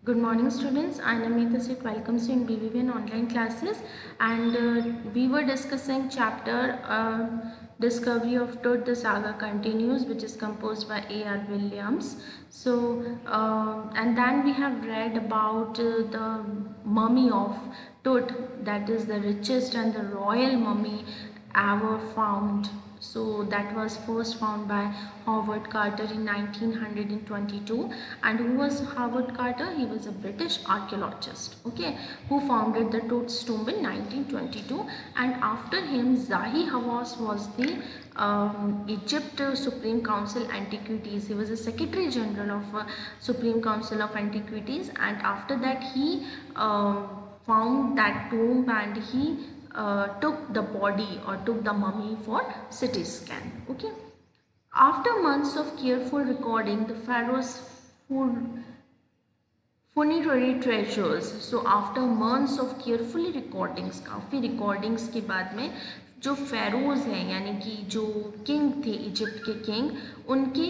Good morning, students. I am Namita Seth. Welcomes you in BVVN online classes, and we were discussing chapter Discovery of Tut. The saga continues, which is composed by A.R. Williams. And then we have read about the mummy of Tut, that is the richest and the royal mummy ever found. So that was first found by Howard Carter in 1922. And who was Howard Carter? He was a British archaeologist, okay, who founded the Toots tomb in 1922. And after him, Zahi Hawass was the Egypt Supreme Council Antiquities. He was the Secretary General of Supreme Council of Antiquities, and after that he found that tomb, and he took the body or took the mummy for CT scan. Okay. After months of careful recording, the pharaoh's funerary treasures. So after months of carefully recordings, काफ़ी recordings के बाद में जो फेरोज हैं यानी कि जो king थे इजिप्ट के किंग, उनके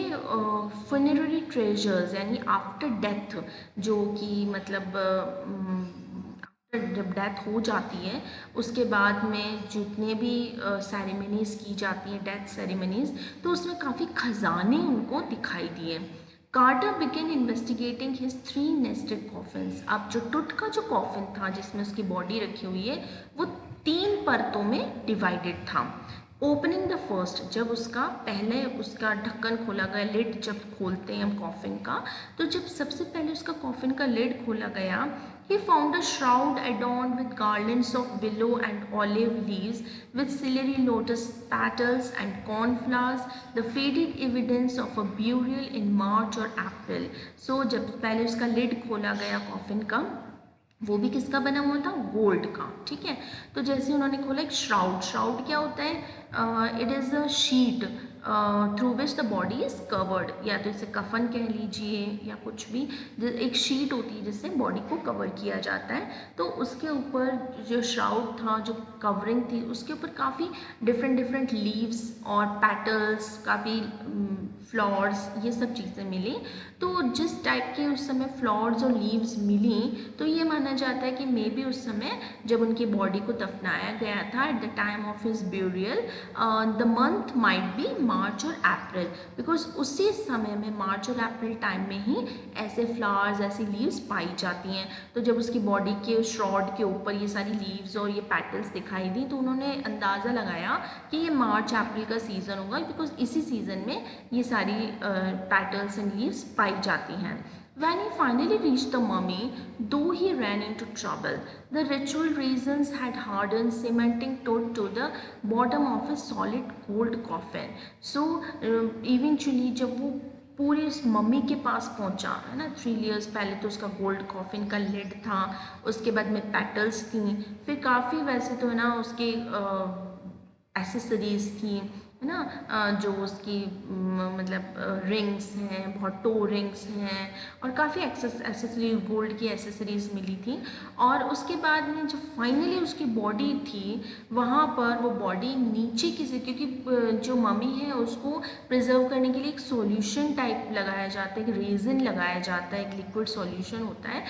funerary treasures यानी आफ्टर डेथ, जो कि मतलब जब डेथ हो जाती है उसके बाद में जितने भी सेरेमनीज की जाती हैं, डेथ सेरेमनीज, तो उसमें काफ़ी खजाने उनको दिखाई दिए। Carter began investigating his 3 nested coffins. अब जो टुट का जो कॉफिन था जिसमें उसकी बॉडी रखी हुई है वो 3 परतों में डिवाइडेड था। ओपनिंग द फर्स्ट, जब उसका पहले उसका ढक्कन खोला गया, लिड जब खोलते हैं हम कॉफिन का, तो जब सबसे पहले उसका कॉफिन का लिड खोला गया, he found a shroud adorned with garlands of willow and olive leaves with celery lotus petals and cornflowers, the faded evidence of a burial in March or April. So जब पहले उसका lid खोला गया coffin का, वो भी किसका बना हुआ था? गोल्ड का। ठीक है, तो जैसे उन्होंने खोला एक श्राउड। श्राउड क्या होता है? It is a sheet through which the body is covered, या तो इसे कफन कह लीजिए या कुछ भी, एक शीट होती है जिससे बॉडी को कवर किया जाता है। तो उसके ऊपर जो श्राउड था, जो कवरिंग थी, उसके ऊपर काफ़ी डिफरेंट डिफरेंट लीव्स और पैटल्स, काफ़ी फ्लावर्स, ये सब चीज़ें मिली। तो जिस टाइप के उस समय फ्लावर्स और लीव्स मिली, तो ये माना जाता है कि मे बी उस समय जब उनकी बॉडी को दफनाया गया था, at the time of his burial, the month might be March और अप्रैल, बिकॉज उसी समय में मार्च और अप्रैल टाइम में ही ऐसे फ्लावर्स, ऐसी लीव्स पाई जाती हैं। तो जब उसकी बॉडी के श्रॉड के ऊपर ये सारी लीव्स और ये पैटल्स दिखाई दी, तो उन्होंने अंदाज़ा लगाया कि ये मार्च अप्रैल का सीज़न होगा, बिकॉज इसी सीज़न में ये सारी पैटल्स एंड लीव्स पाई जाती हैं। When he finally reached the mummy, though he ran into trouble, the ritual reasons had hardened, cementing Tut to the bottom of a solid gold coffin. So eventually जब वो पूरे उस mummy के पास पहुंचा, है ना, 3 ईयर्स पहले तो उसका गोल्ड कॉफिन का लिड था, उसके बाद में पेटल्स थी, फिर काफ़ी वैसे तो है ना उसके एसेसरीज थी, है ना, जो उसकी मतलब रिंग्स हैं, बहुत टो रिंग्स हैं, और काफ़ी एसेसरी, गोल्ड की एसेसरीज मिली थी। और उसके बाद में जब फाइनली उसकी बॉडी थी, वहाँ पर वो बॉडी नीचे किसी, क्योंकि जो मम्मी है उसको प्रिजर्व करने के लिए एक सॉल्यूशन टाइप लगाया जाता है, एक रेजिन लगाया जाता है, एक लिक्विड सॉल्यूशन होता है।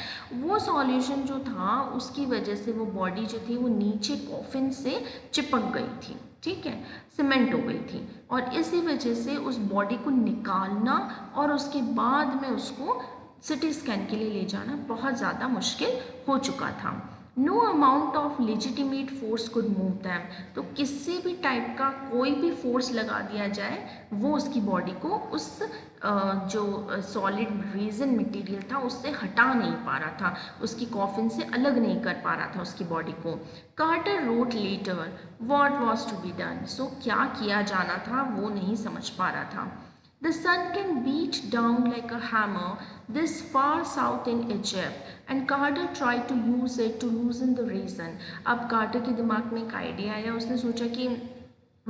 वो सॉल्यूशन जो था उसकी वजह से वो बॉडी जो थी वो नीचे कॉफिन से चिपक गई थी। ठीक है, सीमेंट हो गई थी, और इसी वजह से उस बॉडी को निकालना और उसके बाद में उसको सिटी स्कैन के लिए ले जाना बहुत ज़्यादा मुश्किल हो चुका था। No amount of legitimate force could move them, तो किसी भी टाइप का कोई भी फोर्स लगा दिया जाए, वो उसकी बॉडी को उस जो सॉलिड रेजिन मटेरियल था उससे हटा नहीं पा रहा था, उसकी कॉफिन से अलग नहीं कर पा रहा था उसकी बॉडी को। Carter wrote later what was to be done, so क्या किया जाना था वो नहीं समझ पा रहा था। The sun can beat down like a hammer this far south in Egypt, and Carter tried to use it to loosen the reason. अब कार्टर के दिमाग में एक आइडिया आया, उसने सोचा कि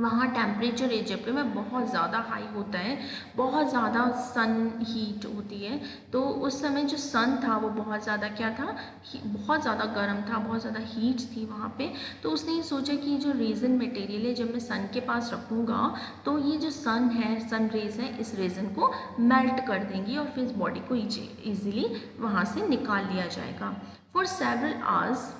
वहाँ टेम्परेचर इजिप्ट में बहुत ज़्यादा हाई होता है, बहुत ज़्यादा सन हीट होती है। तो उस समय जो सन था वो बहुत ज़्यादा क्या था, बहुत ज़्यादा गर्म था, बहुत ज़्यादा हीट थी वहाँ पे। तो उसने ये सोचा कि जो रेज़न मटेरियल है जब मैं सन के पास रखूँगा तो ये जो सन है, सन रेज़ है, इस रेज़न को मेल्ट कर देंगी और फिर इस बॉडी को ईजिली वहाँ से निकाल लिया जाएगा। For several hours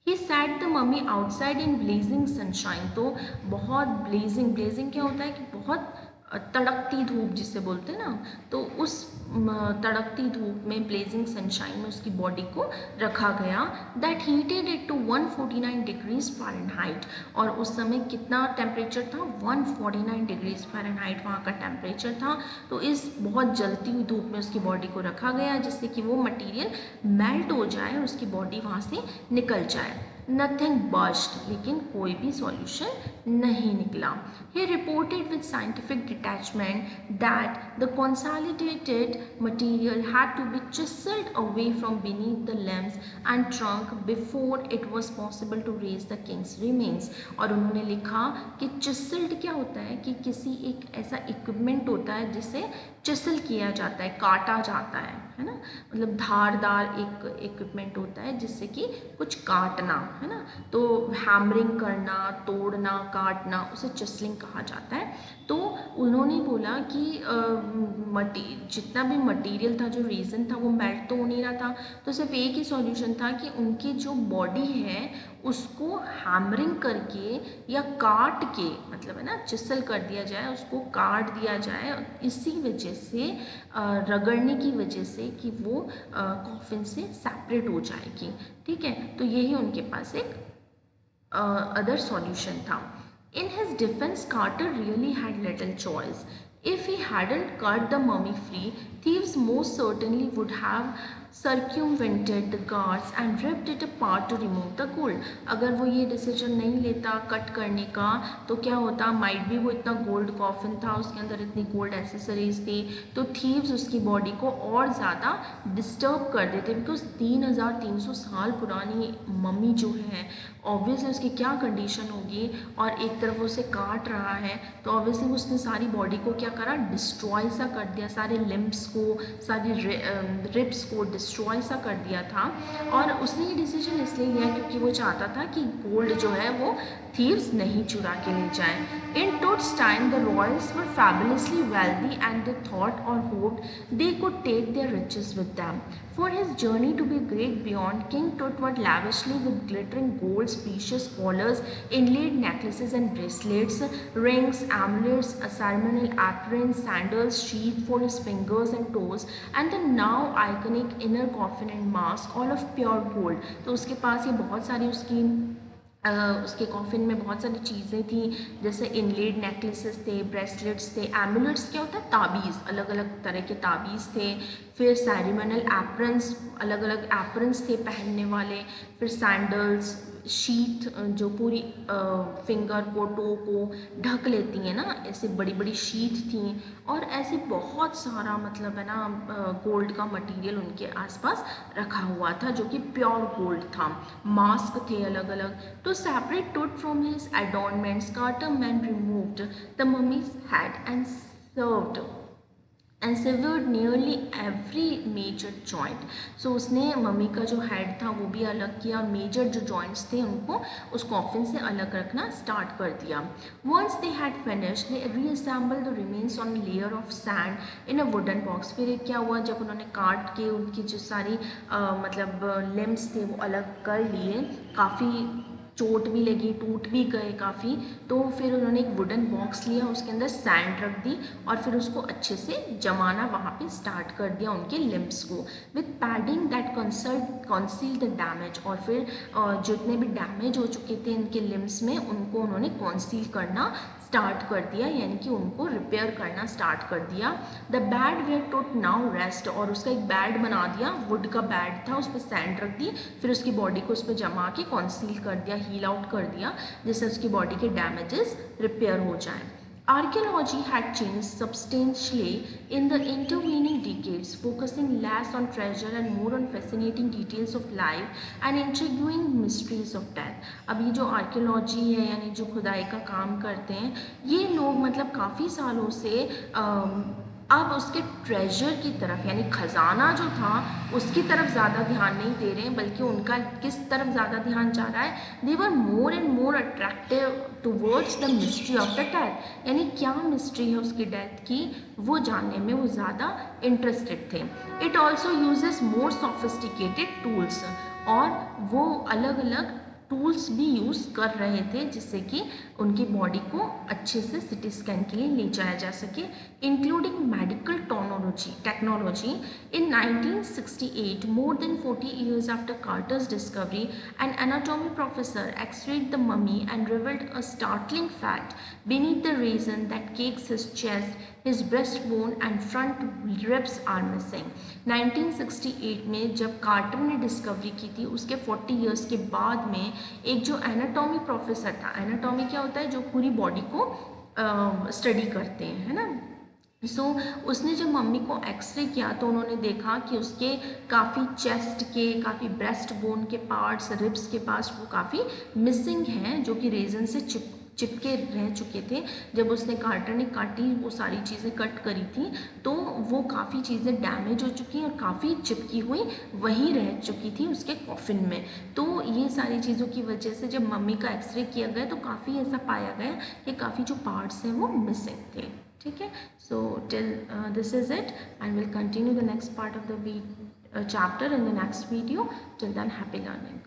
he sat the mummy outside in blazing sunshine. तो बहुत ब्लेजिंग क्या होता है कि बहुत तड़कती धूप जिसे बोलते हैं ना, तो उस तड़कती धूप में ब्लेजिंग सनशाइन में उसकी बॉडी को रखा गया। That heated it to 149 degrees Fahrenheit. और उस समय कितना टेम्परेचर था, 149 डिग्रीज फ़ारेनहाइट वहाँ का टेम्परेचर था। तो इस बहुत जलती हुई धूप में उसकी बॉडी को रखा गया जिससे कि वो मटीरियल मेल्ट हो जाए और उसकी बॉडी वहाँ से निकल जाए। नथिंग बर्स्ट, लेकिन कोई भी सॉल्यूशन नहीं निकला। He reported with scientific detachment that the consolidated material had to be chiseled away from beneath the limbs and trunk before it was possible to raise the king's remains। और उन्होंने लिखा कि चिसल्ड क्या होता है कि किसी एक ऐसा इक्विपमेंट होता है जिसे चिसल किया जाता है, काटा जाता है ना, मतलब धारदार एक इक्विपमेंट होता है जिससे कि कुछ काटना, है ना। तो हैमरिंग करना, तोड़ना, काटना, उसे चिसलिंग कहा जाता है। तो उन्होंने बोला कि जितना भी मटेरियल था, जो रीज़न था, वो मेल्ट तो हो नहीं रहा था। तो सिर्फ एक ही सॉल्यूशन था कि उनकी जो बॉडी है उसको हैमरिंग करके या काट के, मतलब है ना, चिसल कर दिया जाए, उसको काट दिया जाए, इसी वजह से रगड़ने की वजह से कि वो कॉफिन से सेपरेट हो जाएगी। ठीक है, तो यही उनके पास एक अदर सॉल्यूशन था। In his defense, Carter really had little choice. If he hadn't cut the mummy free, thieves most certainly would have circumvented the guards and ripped it apart to remove the gold। अगर वो ये decision नहीं लेता cut करने का तो क्या होता, माइट भी वो इतना गोल्ड कॉफिन था, उसके अंदर इतनी गोल्ड एसेसरीज थी, तो थीव्स उसकी बॉडी को और ज़्यादा डिस्टर्ब कर देते। बिकॉज 3300 साल पुरानी मम्मी जो है, ऑब्वियसली उसकी क्या कंडीशन होगी, और एक तरफ उसे काट रहा है तो ऑब्वियसली उसने सारी बॉडी को क्या करा, डिस्ट्रॉय सा कर दिया, सारे लिम्ब्स को, सारी रिब्स को डिस्ट्रॉय सा कर दिया था। और उसने ये डिसीजन इसलिए लिया क्योंकि वो चाहता था कि गोल्ड जो है वो थीव्स नहीं चुरा के ले जाए। In Tut's time, the royals were fabulously wealthy and they thought or hoped they could take their riches with them. For his journey to be great beyond, King Tut was lavishly with glittering golds, precious collars, inlaid necklaces and bracelets, rings, amulets, a ceremonial apron, sandals, sheath for his fingers and toes, and the now iconic inner coffin and mask, all of pure gold। तो उसके पास ये बहुत सारी उसके coffin में बहुत सारी चीज़ें थी, जैसे इनलेड नेकलेसेस थे, ब्रेसलेट्स थे, एमुलेट्स क्या होता है, ताबीज़, अलग अलग तरह के ताबीज़ थे। फिर सेरेमोनियल एप्रन्स, अलग अलग एप्रन्स थे पहनने वाले। फिर सैंडल्स, शीथ जो पूरी फिंगर को, टो को ढक लेती हैं ना, ऐसे बड़ी बड़ी शीथ थी। और ऐसे बहुत सारा, मतलब है ना, गोल्ड का मटेरियल उनके आसपास रखा हुआ था जो कि प्योर गोल्ड था। मास्क थे अलग अलग। To separate Tut from his adornments, Carter men removed the mummy's head and severed nearly every major joint। So उसने मम्मी का जो हेड था वो भी अलग किया और मेजर जो जॉइंट्स थे उनको उस कॉफिन से अलग रखना स्टार्ट कर दिया। Once they had finished, they reassembled the remains on a layer of sand in a wooden box। फिर क्या हुआ, जब उन्होंने काट के उनकी जो सारी मतलब लिम्स थे वो अलग कर लिए, काफ़ी चोट भी लगी, टूट भी गए काफ़ी, तो फिर उन्होंने एक वुडन बॉक्स लिया, उसके अंदर सैंड रख दी और फिर उसको अच्छे से जमाना वहाँ पे स्टार्ट कर दिया उनके लिम्स को with padding that conceal the damage. और फिर जितने भी डैमेज हो चुके थे इनके लिम्स में उनको उन्होंने कंसील करना स्टार्ट कर दिया, यानी कि उनको रिपेयर करना स्टार्ट कर दिया। द बेड वेयर टुट नाउ रेस्ट, और उसका एक बेड बना दिया, वुड का बेड था, उस पर सैंड रख दी, फिर उसकी बॉडी को उस पर जमा के कंसील कर दिया, हील आउट कर दिया, जिससे उसकी बॉडी के डैमेजेस रिपेयर हो जाएं। Archaeology had changed substantially in the intervening decades। graves, focusing less on treasure and more on fascinating details of life and intriguing mysteries of death. अब ये जो आर्कियोलॉजी है यानी जो खुदाई का काम करते हैं, ये लोग मतलब काफ़ी सालों से अब उसके ट्रेजर की तरफ यानी ख़जाना जो था उसकी तरफ ज़्यादा ध्यान नहीं दे रहे हैं, बल्कि उनका किस तरफ ज़्यादा ध्यान जा रहा है, they were more and more attractive towards the mystery of the death, यानी क्या मिस्ट्री है उसकी डेथ की वो जानने में वो ज़्यादा इंटरेस्टेड थे. It also uses more sophisticated tools, और वो अलग अलग टूल्स भी यूज़ कर रहे थे जिससे कि उनकी बॉडी को अच्छे से सिटी स्कैन के लिए ले जाया जा सके, including medical technology. In 1968, more than 40 years after Carter's discovery, an anatomy professor x-rayed the mummy and revealed a startling fact beneath the resin that cakes his chest. His breastbone and front ribs are missing. 1968 में जब quarter ने discovery की थी उसके 40 years के बाद में एक जो एनाटॉमी प्रोफेसर था, एनाटॉमी क्या होता है, जो पूरी बॉडी को स्टडी करते हैं, है ना. उसने जब मम्मी को एक्सरे किया तो उन्होंने देखा कि उसके काफ़ी चेस्ट के, काफ़ी ब्रेस्ट बोन के पार्ट्स, रिब्स के पास वो काफ़ी मिसिंग हैं जो कि रेजन से चिपके रह चुके थे. जब उसने कार्टर ने काटी, वो सारी चीज़ें कट करी थी तो वो काफ़ी चीज़ें डैमेज हो चुकी और काफ़ी चिपकी हुई वहीं रह चुकी थी उसके कॉफिन में. तो ये सारी चीज़ों की वजह से जब मम्मी का एक्सरे किया गया तो काफ़ी ऐसा पाया गया कि काफ़ी जो पार्ट्स हैं वो मिसिंग थे. ठीक है, so till this is it and will continue the next part of the chapter in the next video. Till than happy learning.